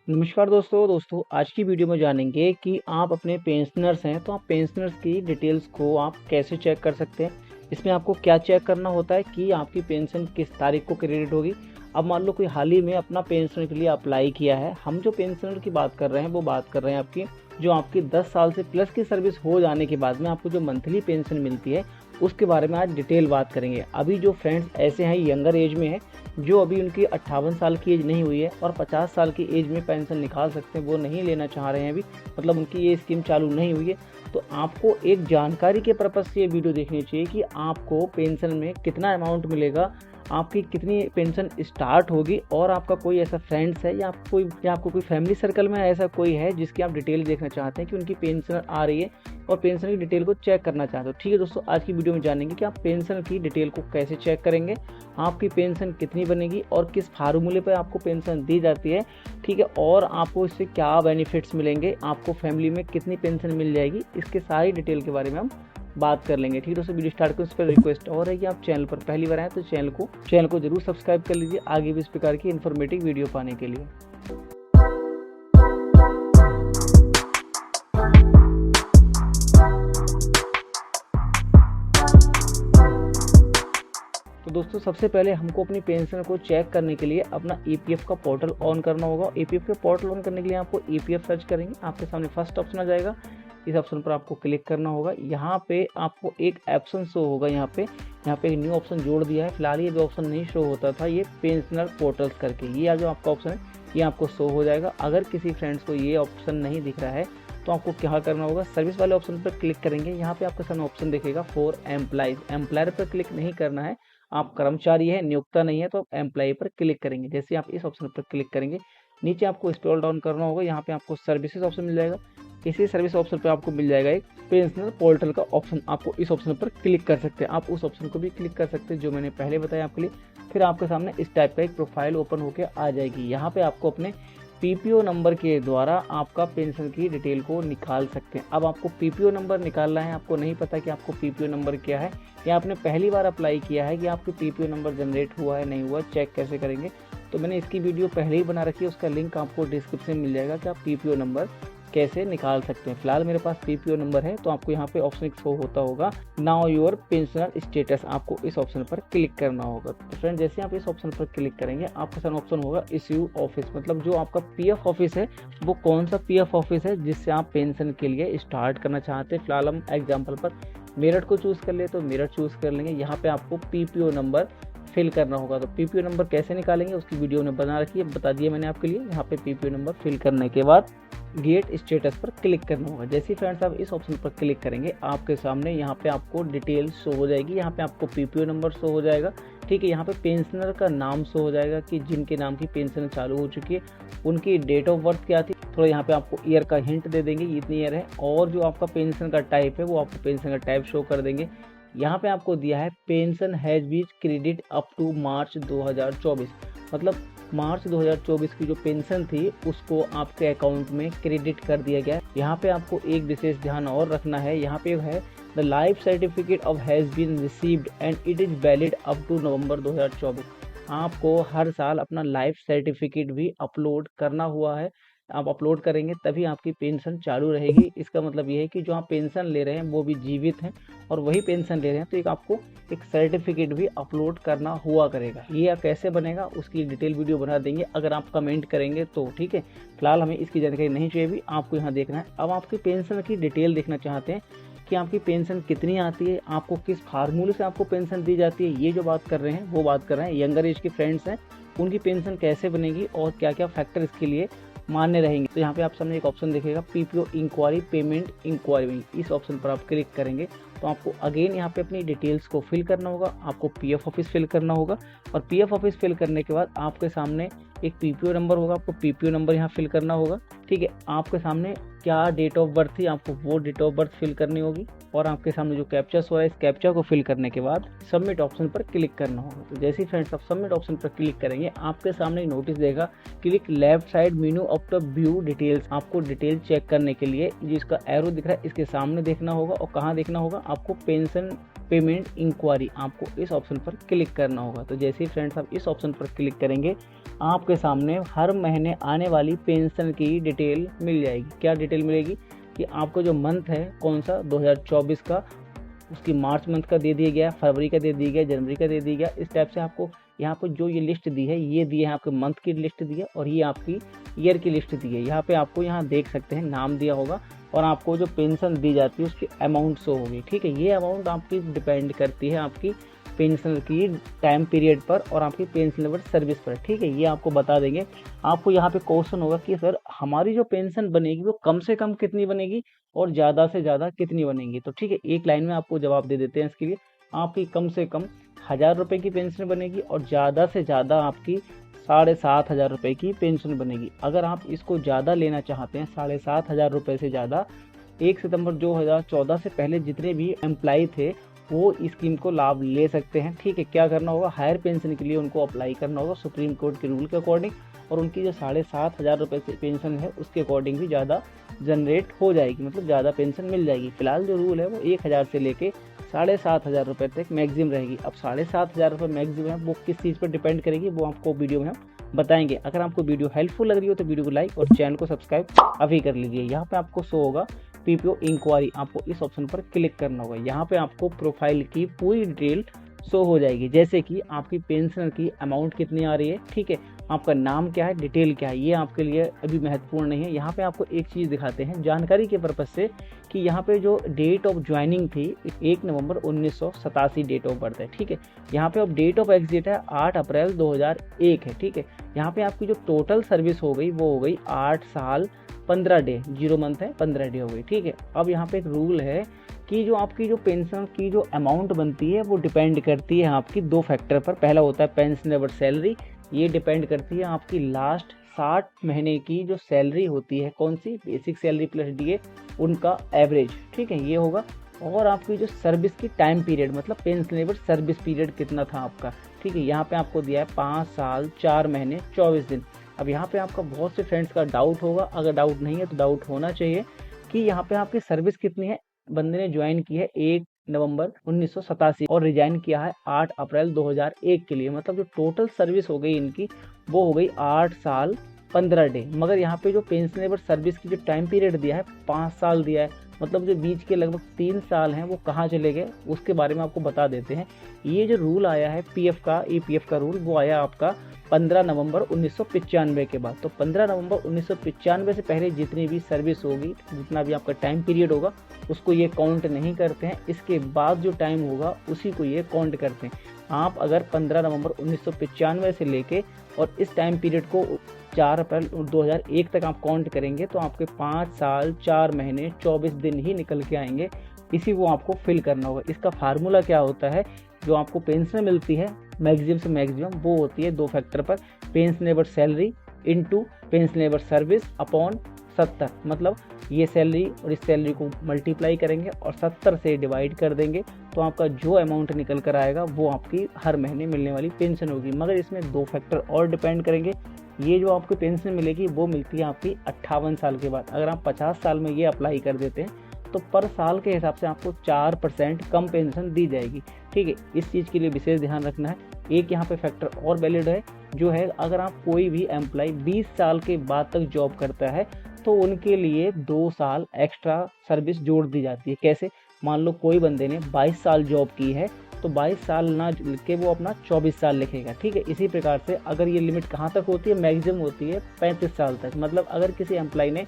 नमस्कार दोस्तों आज की वीडियो में जानेंगे कि आप अपने पेंशनर्स हैं तो आप पेंशनर्स की डिटेल्स को आप कैसे चेक कर सकते हैं। इसमें आपको क्या चेक करना होता है कि आपकी पेंशन किस तारीख को क्रेडिट होगी। अब मान लो कोई हाल ही में अपना पेंशन के लिए अप्लाई किया है। हम जो पेंशनर की बात कर रहे हैं वो बात कर रहे हैं आपकी जो आपकी 10 साल से प्लस की सर्विस हो जाने के बाद में आपको जो मंथली पेंशन मिलती है उसके बारे में आज डिटेल बात करेंगे। अभी जो फ्रेंड्स ऐसे हैं यंगर एज में है, जो अभी उनकी 58 साल की एज नहीं हुई है और 50 साल की एज में पेंशन निकाल सकते हैं, वो नहीं लेना चाह रहे हैं अभी, मतलब उनकी ये स्कीम चालू नहीं हुई है, तो आपको एक जानकारी के पर्पज़ से ये वीडियो देखनी चाहिए कि आपको पेंशन में कितना अमाउंट मिलेगा, आपकी कितनी पेंशन स्टार्ट होगी और आपका कोई ऐसा फ्रेंड्स है या आपको कोई फैमिली सर्कल में ऐसा कोई है जिसकी आप डिटेल देखना चाहते हैं कि उनकी पेंशन आ रही है और पेंशन की डिटेल को चेक करना चाहते हो। ठीक है दोस्तों, आज की वीडियो में जानेंगे कि आप पेंशन की डिटेल को कैसे चेक करेंगे, आपकी पेंशन कितनी बनेगी और किस फार्मूले पर आपको पेंशन दी जाती है। ठीक है, और आपको इससे क्या बेनिफिट्स मिलेंगे, आपको फैमिली में कितनी पेंशन मिल जाएगी, इसके सारी डिटेल के बारे में हम बात कर लेंगे। ठीक है दोस्तों, वीडियो स्टार्ट करें उस पर रिक्वेस्ट और है कि आप चैनल पर पहली बार आए तो चैनल को जरूर सब्सक्राइब कर लीजिए आगे भी इस प्रकार की इन्फॉर्मेटिव वीडियो पाने के लिए। तो दोस्तों सबसे पहले हमको अपनी पेंशन को चेक करने के लिए अपना ईपीएफ का पोर्टल ऑन करना होगा। ईपीएफ के पोर्टल ऑन करने के लिए आपको ईपीएफ सर्च करेंगे, आपके सामने फर्स्ट ऑप्शन आ जाएगा, इस ऑप्शन पर आपको क्लिक करना होगा। यहाँ पे आपको एक ऑप्शन शो होगा, यहाँ पे एक न्यू ऑप्शन जोड़ दिया है। फिलहाल ये जो ऑप्शन नहीं शो होता था, ये पेंशनर पोर्टल्स करके, ये जो आपका ऑप्शन है ये आपको शो हो जाएगा। अगर किसी फ्रेंड्स को ये ऑप्शन नहीं दिख रहा है तो आपको क्या करना होगा, सर्विस वाले ऑप्शन पर क्लिक करेंगे। यहाँ पे आपके सामने ऑप्शन दिखेगा फॉर एम्प्लॉइज, एम्प्लॉयर पर क्लिक नहीं करना है, आप कर्मचारी है, नियोक्ता नहीं है, तो आप एम्प्लॉय पर क्लिक करेंगे। जैसे आप इस ऑप्शन पर क्लिक करेंगे नीचे आपको स्क्रॉल डाउन करना होगा, यहाँ पे आपको सर्विसेज ऑप्शन मिल जाएगा। इसी सर्विस ऑप्शन पे आपको मिल जाएगा एक पेंशनर पोर्टल का ऑप्शन, आपको इस ऑप्शन पर क्लिक कर सकते हैं। आप उस ऑप्शन को भी क्लिक कर सकते हैं जो मैंने पहले बताया आपके लिए। फिर आपके सामने इस टाइप का एक प्रोफाइल ओपन होकर आ जाएगी। यहाँ पे आपको अपने पीपीओ नंबर के द्वारा आपका पेंशन की डिटेल को निकाल सकते हैं। अब आपको पीपीओ नंबर निकालना है, आपको नहीं पता कि आपको पीपीओ नंबर क्या है या आपने पहली बार अप्लाई किया है कि आपके पीपीओ नंबर जनरेट हुआ है नहीं हुआ, चेक कैसे करेंगे, तो मैंने इसकी वीडियो पहले ही बना रखी है, उसका लिंक आपको डिस्क्रिप्शन में मिल जाएगा कि आप पीपीओ नंबर कैसे निकाल सकते हैं। फिलहाल मेरे पास पीपीओ नंबर है, तो आपको यहाँ पे ऑप्शन शो होता होगा नाउ योर पेंशनर स्टेटस, आपको इस ऑप्शन पर क्लिक करना होगा। तो फ्रेंड जैसे आप इस ऑप्शन पर क्लिक करेंगे आपके सामने ऑप्शन होगा इश्यू ऑफिस, मतलब जो आपका पीएफ ऑफिस है वो कौन सा पीएफ ऑफिस है जिससे आप पेंशन के लिए स्टार्ट करना चाहते हैं। फिलहाल हम एग्जाम्पल पर मेरठ को चूज़ कर ले तो मेरठ चूज़ कर लेंगे। यहाँ पे आपको पीपीओ नंबर फिल करना होगा, तो पीपीओ नंबर कैसे निकालेंगे उसकी वीडियो ने बना रखी है, बता दिया मैंने आपके लिए। यहाँ पे पीपीओ नंबर फिल करने के बाद गेट स्टेटस पर क्लिक करना होगा। जैसे फ्रेंड्स आप इस ऑप्शन पर क्लिक करेंगे आपके सामने यहाँ पे आपको डिटेल शो हो जाएगी, यहाँ पे आपको पीपीओ नंबर शो हो जाएगा। ठीक है, यहाँ पे पेंशनर का नाम शो हो जाएगा कि जिनके नाम की पेंशन चालू हो चुकी है, उनकी डेट ऑफ बर्थ क्या थी, थोड़ा यहाँ पे आपको ईयर का हिंट दे देंगे इतनी ईयर है, और जो आपका पेंशन का टाइप है वो आपको पेंशन का टाइप शो कर देंगे। यहाँ पे आपको दिया है pension has been credit up to March 2024, मतलब मार्च 2024 की जो पेंशन थी उसको आपके अकाउंट में क्रेडिट कर दिया गया। यहाँ पे आपको एक विशेष ध्यान और रखना है, यहाँ पे है the life certificate of has been received and it is valid up to November 2024। आपको हर साल अपना लाइफ सर्टिफिकेट भी अपलोड करना हुआ है, आप अपलोड करेंगे तभी आपकी पेंशन चालू रहेगी। इसका मतलब ये है कि जो आप पेंशन ले रहे हैं वो भी जीवित हैं और वही पेंशन ले रहे हैं, तो एक आपको एक सर्टिफिकेट भी अपलोड करना हुआ करेगा। ये कैसे बनेगा उसकी डिटेल वीडियो बना देंगे अगर आप कमेंट करेंगे तो। ठीक है, फिलहाल हमें इसकी जानकारी नहीं चाहिए, भी आपको यहाँ देखना है। अब आपकी पेंशन की डिटेल देखना चाहते हैं कि आपकी पेंशन कितनी आती है, आपको किस फार्मूले से आपको पेंशन दी जाती है, ये जो बात कर रहे हैं वो बात कर रहे हैं यंगर एज के फ्रेंड्स हैं, उनकी पेंशन कैसे बनेगी और क्या क्या फैक्टर इसके लिए मान्य रहेंगे। तो यहाँ पे आप सामने एक ऑप्शन दिखेगा पीपीओ इंक्वायरी पेमेंट इंक्वायरी, इस ऑप्शन पर आप क्लिक करेंगे तो आपको अगेन यहाँ पे अपनी डिटेल्स को फिल करना होगा, आपको पीएफ ऑफिस फिल करना होगा और पीएफ ऑफिस फिल करने के बाद आपके सामने एक पीपीओ नंबर होगा, आपको पीपीओ नंबर यहाँ फिल करना होगा। ठीक है, आपके सामने क्या डेट ऑफ बर्थ थी आपको वो डेट ऑफ बर्थ फिल करनी होगी। और आपके सामने जो कैप्चा शो है, इस कैप्चा को फिल करने के बाद सबमिट ऑप्शन पर क्लिक करना होगा। तो जैसे ही फ्रेंड्स आप सबमिट ऑप्शन पर क्लिक करेंगे, आपके सामने नोटिस देगा click left side menu of the view details. आपको डिटेल चेक करने के लिए जिसका एरो दिख रहा है इसके सामने देखना होगा, और कहाँ देखना होगा आपको, पेंशन पेमेंट इंक्वायरी, आपको इस ऑप्शन पर क्लिक करना होगा। तो जैसे ही फ्रेंड्स आप इस ऑप्शन पर क्लिक करेंगे, आपके सामने हर महीने आने वाली पेंशन की डिटेल मिल जाएगी। क्या डिटेल मिलेगी कि आपको जो मंथ है कौन सा 2024 का, उसकी मार्च मंथ का दे दिया गया, फरवरी का दे दिया गया, जनवरी का दे दिया गया। इस टाइप से आपको यहाँ पर जो ये लिस्ट दी है, ये दी है आपके मंथ की लिस्ट दी है, और ये आपकी ईयर की लिस्ट दी है। यहाँ पे आपको यहाँ देख सकते हैं नाम दिया होगा, और आपको जो पेंशन दी जाती है उसकी अमाउंट शो होगी। ठीक है, ये अमाउंट आपकी डिपेंड करती है आपकी पेंशन की टाइम पीरियड पर और आपकी पेंशनेबल सर्विस पर। ठीक है, ये आपको बता देंगे। आपको यहाँ पे क्वेश्चन होगा कि सर हमारी जो पेंशन बनेगी वो कम से कम कितनी बनेगी और ज़्यादा से ज़्यादा कितनी बनेगी। तो ठीक है, एक लाइन में आपको जवाब दे देते हैं इसके लिए। आपकी कम से कम 1000 रुपये की पेंशन बनेगी और ज़्यादा से ज़्यादा आपकी 7500 रुपये की पेंशन बनेगी। अगर आप इसको ज़्यादा लेना चाहते हैं, 7500 रुपये से ज़्यादा, 1 सितंबर 2014 से पहले जितने भी एम्प्लॉय थे वो इस स्कीम को लाभ ले सकते हैं। ठीक है, क्या करना होगा, हायर पेंशन के लिए उनको अप्लाई करना होगा सुप्रीम कोर्ट के रूल के अकॉर्डिंग, और उनकी जो 7500 रुपये से पेंशन है उसके अकॉर्डिंग भी ज़्यादा जनरेट हो जाएगी, मतलब ज़्यादा पेंशन मिल जाएगी। फिलहाल जो रूल है वो 1000 से लेके 7500 रुपये तक मैक्सिमम रहेगी। अब 7500 रुपये मैक्सिमम है, वो किस चीज़ पर डिपेंड करेगी वो आपको वीडियो में हम बताएंगे। अगर आपको वीडियो हेल्पफुल लग रही हो तो वीडियो को लाइक और चैनल को सब्सक्राइब अभी कर लीजिए। यहाँ पे आपको शो होगा पीपीओ इंक्वायरी, आपको इस ऑप्शन पर क्लिक करना होगा। यहाँ पे आपको प्रोफाइल की पूरी डिटेल शो हो जाएगी, जैसे कि आपकी पेंशन की अमाउंट कितनी आ रही है, ठीक है, आपका नाम क्या है, डिटेल क्या है, ये आपके लिए अभी महत्वपूर्ण नहीं है। यहाँ पे आपको एक चीज़ दिखाते हैं जानकारी के पर्पज़ से कि यहाँ पे जो डेट ऑफ ज्वाइनिंग थी 1 नवंबर 1987 डेट ऑफ बर्थ है। ठीक है, यहाँ पे अब डेट ऑफ एग्जिट है 8 अप्रैल 2001 है। ठीक है, यहाँ पे आपकी जो टोटल सर्विस हो गई वो हो गई 8 साल 15 डे, 0 मंथ है 15 डे हो गई। ठीक है, अब यहाँ पे एक रूल है कि जो आपकी जो पेंशन की जो अमाउंट बनती है वो डिपेंड करती है आपकी 2 फैक्टर पर। पहला होता है पेंशनेबल सैलरी, ये डिपेंड करती है आपकी लास्ट 60 महीने की जो सैलरी होती है, कौन सी, बेसिक सैलरी प्लस डीए, उनका एवरेज। ठीक है, ये होगा। और आपकी जो सर्विस की टाइम पीरियड, मतलब पेंशनेबल सर्विस पीरियड कितना था आपका। ठीक है, यहाँ पे आपको दिया है 5 साल 4 महीने 24 दिन। अब यहाँ पे आपका बहुत से फ्रेंड्स का डाउट होगा, अगर डाउट नहीं है तो डाउट होना चाहिए कि यहाँ पे आपकी सर्विस कितनी है। बंदे ने ज्वाइन की है 1 नवंबर 1987 और रिजाइन किया है 8 अप्रैल 2001 के लिए, मतलब जो टोटल सर्विस हो गई इनकी वो हो गई 8 साल 15 डे। मगर यहाँ पे जो पेंशनेबल सर्विस की जो टाइम पीरियड दिया है 5 साल दिया है, मतलब जो बीच के लगभग 3 साल हैं वो कहाँ चले गए उसके बारे में आपको बता देते हैं। ये जो रूल आया है पीएफ का, ईपीएफ का रूल, वो आया आपका 15 नवंबर 1995 के बाद। तो 15 नवंबर 1995 से पहले जितनी भी सर्विस होगी, जितना भी आपका टाइम पीरियड होगा उसको ये काउंट नहीं करते हैं। इसके बाद जो टाइम होगा उसी को ये काउंट करते हैं। आप अगर 15 नवंबर 1995 से लेके और इस टाइम पीरियड को 4 अप्रैल 2001 तक आप काउंट करेंगे तो आपके 5 साल 4 महीने 24 दिन ही निकल के आएंगे। इसी को आपको फिल करना होगा। इसका फार्मूला क्या होता है, जो आपको पेंशन मिलती है मैक्सिमम से मैक्सिमम वो होती है 2 फैक्टर पर, pensionable salary into pensionable service upon 70। मतलब ये सैलरी और इस सैलरी को मल्टीप्लाई करेंगे और 70 से डिवाइड कर देंगे तो आपका जो अमाउंट निकल कर आएगा वो आपकी हर महीने मिलने वाली पेंशन होगी। मगर इसमें 2 फैक्टर और डिपेंड करेंगे। ये जो आपको पेंशन मिलेगी वो मिलती है आपकी 58 साल के बाद। अगर आप 50 साल में ये अप्लाई कर देते हैं तो पर साल के हिसाब से आपको 4% कम पेंशन दी जाएगी। ठीक है, इस चीज़ के लिए विशेष ध्यान रखना है। एक यहाँ पे फैक्टर और वैलिड है, जो है अगर आप कोई भी एम्प्लॉय 20 साल के बाद तक जॉब करता है तो उनके लिए 2 साल एक्स्ट्रा सर्विस जोड़ दी जाती है। कैसे, मान लो कोई बंदे ने 22 साल जॉब की है तो 22 साल ना लिख के वो अपना 24 साल लिखेगा। ठीक है, इसी प्रकार से अगर ये लिमिट कहाँ तक होती है, मैक्सिमम होती है 35 साल तक। मतलब अगर किसी एम्प्लॉय ने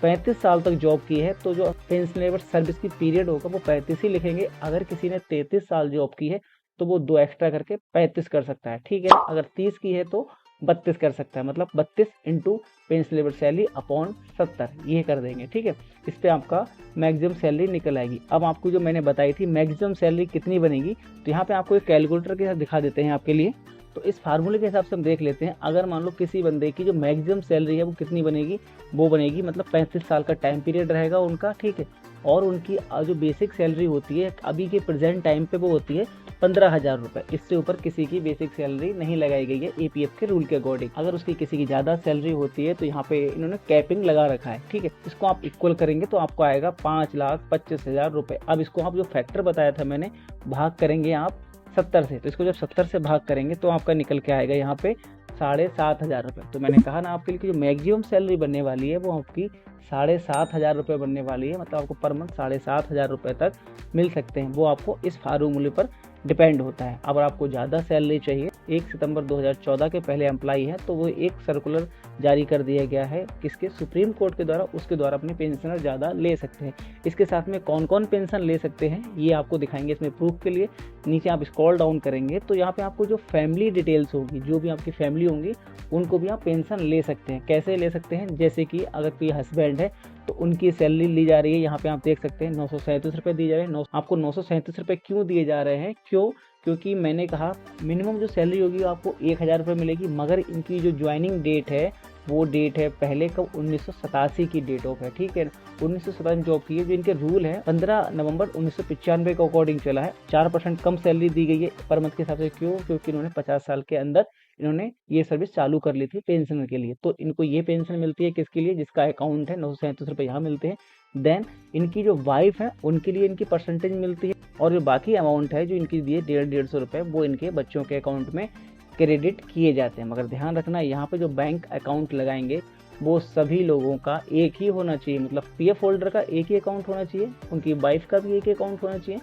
35 साल तक जॉब की है तो जो पेंशनेबल सर्विस की पीरियड होगा वो 35 ही लिखेंगे। अगर किसी ने 33 साल जॉब की है तो वो 2 एक्स्ट्रा करके 35 कर सकता है। ठीक है, अगर 30 की है तो 32 कर सकता है, मतलब 32 इंटू पेंशनेबल सैलरी अपॉन 70 ये कर देंगे। ठीक है, इस पे आपका मैक्सिमम सैलरी निकल आएगी। अब आपको जो मैंने बताई थी मैक्सिमम सैलरी कितनी बनेगी, तो यहाँ पे आपको एक कैलकुलेटर के साथ दिखा देते हैं आपके लिए। तो इस फार्मूले के हिसाब से हम देख लेते हैं। अगर मान लो किसी बंदे की जो मैक्सिमम सैलरी है वो कितनी बनेगी, वो बनेगी मतलब 35 साल का टाइम पीरियड रहेगा उनका, ठीक है। और उनकी जो बेसिक सैलरी होती है अभी के प्रेजेंट टाइम पे वो होती है 15,000 रुपये। इससे ऊपर किसी की बेसिक सैलरी नहीं लगाई गई है एपीएफ के रूल के अकॉर्डिंग। अगर उसकी किसी की ज़्यादा सैलरी होती है तो यहाँ पे इन्होंने कैपिंग लगा रखा है, ठीक है। इसको आप इक्वल करेंगे तो आपको आएगा 5,25,000 रुपये। अब इसको आप जो फैक्टर बताया था मैंने, भाग करेंगे आप 70 से, तो इसको जब 70 से भाग करेंगे तो आपका निकल के आएगा यहाँ पे 7,500 रुपये। तो मैंने कहा ना आपके लिए जो मैक्सिमम सैलरी बनने वाली है वो आपकी 7,500 रुपये बनने वाली है। मतलब आपको पर मंथ 7,500 रुपये तक मिल सकते हैं। वो आपको इस फार्मूले पर डिपेंड होता है। अगर आपको ज़्यादा सैलरी चाहिए, 1 सितंबर 2014 के पहले एम्प्लॉई है तो वो एक सर्कुलर जारी कर दिया गया है किसके, सुप्रीम कोर्ट के द्वारा, उसके द्वारा अपने पेंशनर ज़्यादा ले सकते हैं। इसके साथ में कौन कौन पेंशन ले सकते हैं ये आपको दिखाएंगे इसमें प्रूफ के लिए। नीचे आप स्क्रॉल डाउन करेंगे तो यहाँ पे आपको जो फैमिली डिटेल्स होगी, जो भी आपकी फैमिली होंगी उनको भी आप पेंशन ले सकते हैं। कैसे ले सकते हैं, जैसे कि अगर कोई हस्बैंड है तो उनकी सैलरी ली जा रही है, यहाँ पे आप देख सकते हैं 937 रुपये दी जा रही है। आपको 937 रुपये क्यों दिए जा रहे हैं, क्योंकि मैंने कहा मिनिमम जो सैलरी होगी आपको 1,000 रुपये मिलेगी, मगर इनकी जो ज्वाइनिंग डेट है वो डेट है पहले कब, 1987 की डेट ऑफ है, ठीक है। 1987 जॉब की है। जो इनके रूल है 15 नवंबर 1995 के अकॉर्डिंग चला है। 4% कम सैलरी दी गई है पर मंथ के हिसाब से। क्योंकि इन्होंने 50 साल के अंदर इन्होंने ये सर्विस चालू कर ली थी पेंशनर के लिए। तो इनको ये पेंशन मिलती है किसके लिए, जिसका अकाउंट है, 937 रुपये यहाँ मिलते हैं। देन इनकी जो वाइफ है उनके लिए इनकी परसेंटेज मिलती है, और जो बाकी अमाउंट है जो इनकी दिए 150 रुपये वो इनके बच्चों के अकाउंट में क्रेडिट किए जाते हैं। मगर ध्यान रखना यहाँ पे जो बैंक अकाउंट लगाएंगे वो सभी लोगों का एक ही होना चाहिए। मतलब पीएफ होल्डर का एक ही अकाउंट होना चाहिए, उनकी वाइफ का भी एक ही अकाउंट होना चाहिए,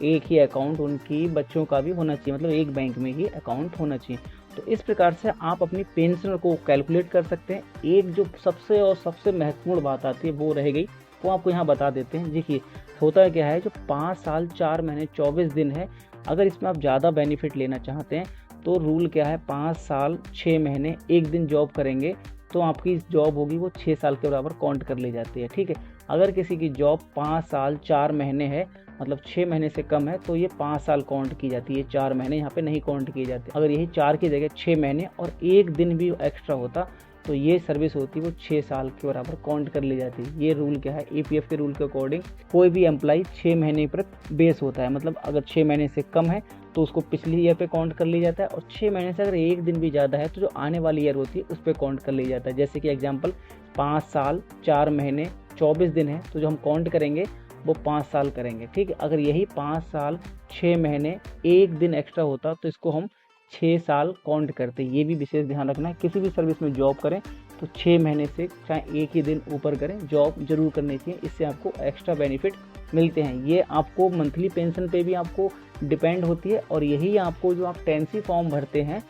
एक ही अकाउंट उनकी बच्चों का भी होना चाहिए। मतलब एक बैंक में ही अकाउंट होना चाहिए। तो इस प्रकार से आप अपनी पेंशन को कैलकुलेट कर सकते हैं। एक जो सबसे महत्वपूर्ण बात आती है वो रह गई, वो आपको यहाँ बता देते हैं। देखिए होता क्या है, जो 5 साल 4 महीने 24 दिन है, अगर इसमें आप ज़्यादा बेनिफिट लेना चाहते हैं तो रूल क्या है, 5 साल 6 महीने 1 दिन जॉब करेंगे तो आपकी जॉब होगी वो 6 साल के बराबर काउंट कर ली जाती है, ठीक है। अगर किसी की जॉब 5 साल 4 महीने है, मतलब 6 महीने से कम है, तो ये 5 साल काउंट की जाती है, 4 महीने यहाँ पे नहीं काउंट किए जाते। अगर यही 4 की जगह 6 महीने और 1 दिन भी एक्स्ट्रा होता तो ये सर्विस होती है वो 6 साल के बराबर काउंट कर ली जाती है। ये रूल क्या है, ईपीएफ के रूल के अकॉर्डिंग कोई भी एम्प्लॉय 6 महीने पर बेस होता है। मतलब अगर 6 महीने से कम है तो उसको पिछली ईयर पे काउंट कर लिया जाता है, और 6 महीने से अगर 1 दिन भी ज़्यादा है तो जो आने वाली ईयर होती है उस पर काउंट कर लिया जाता है। जैसे कि एग्जांपल 5 साल 4 महीने 24 दिन है तो जो हम काउंट करेंगे वो 5 साल करेंगे, ठीक है। अगर यही 5 साल 6 महीने 1 दिन एक्स्ट्रा होता तो इसको हम 6 साल काउंट करते। ये भी विशेष ध्यान रखना है, किसी भी सर्विस में जॉब करें तो 6 महीने से चाहे 1 ही दिन ऊपर करें, जॉब जरूर करनी चाहिए। इससे आपको एक्स्ट्रा बेनिफिट मिलते हैं। ये आपको मंथली पेंशन पे भी आपको डिपेंड होती है, और यही आपको जो आप टेंसी फॉर्म भरते हैं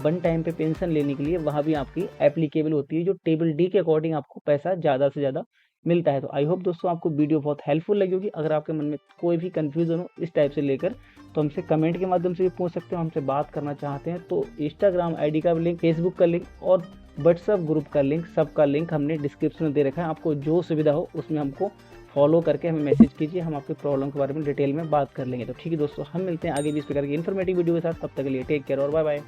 1 टाइम पे पेंशन लेने के लिए, वहाँ भी आपकी एप्लीकेबल होती है। जो टेबल डी के अकॉर्डिंग आपको पैसा ज़्यादा से ज़्यादा मिलता है। तो आई होप दोस्तों आपको वीडियो बहुत हेल्पफुल लगी होगी। अगर आपके मन में कोई भी कन्फ्यूजन हो इस टाइप से लेकर तो हमसे कमेंट के माध्यम से भी पूछ सकते हो। हमसे बात करना चाहते हैं तो इंस्टाग्राम आईडी का लिंक, फेसबुक का लिंक और व्हाट्सएप ग्रुप का लिंक, सबका लिंक हमने डिस्क्रिप्शन में दे रखा है। आपको जो सुविधा हो उसमें हमको फॉलो करके हमें मैसेज कीजिए, हम आपकी प्रॉब्लम के बारे में डिटेल में बात कर लेंगे। तो ठीक है दोस्तों, हम मिलते हैं आगे भी इस प्रकार की इन्फॉर्मेटिव वीडियो के साथ। तब तक के लिए टेक केयर और बाय बाय।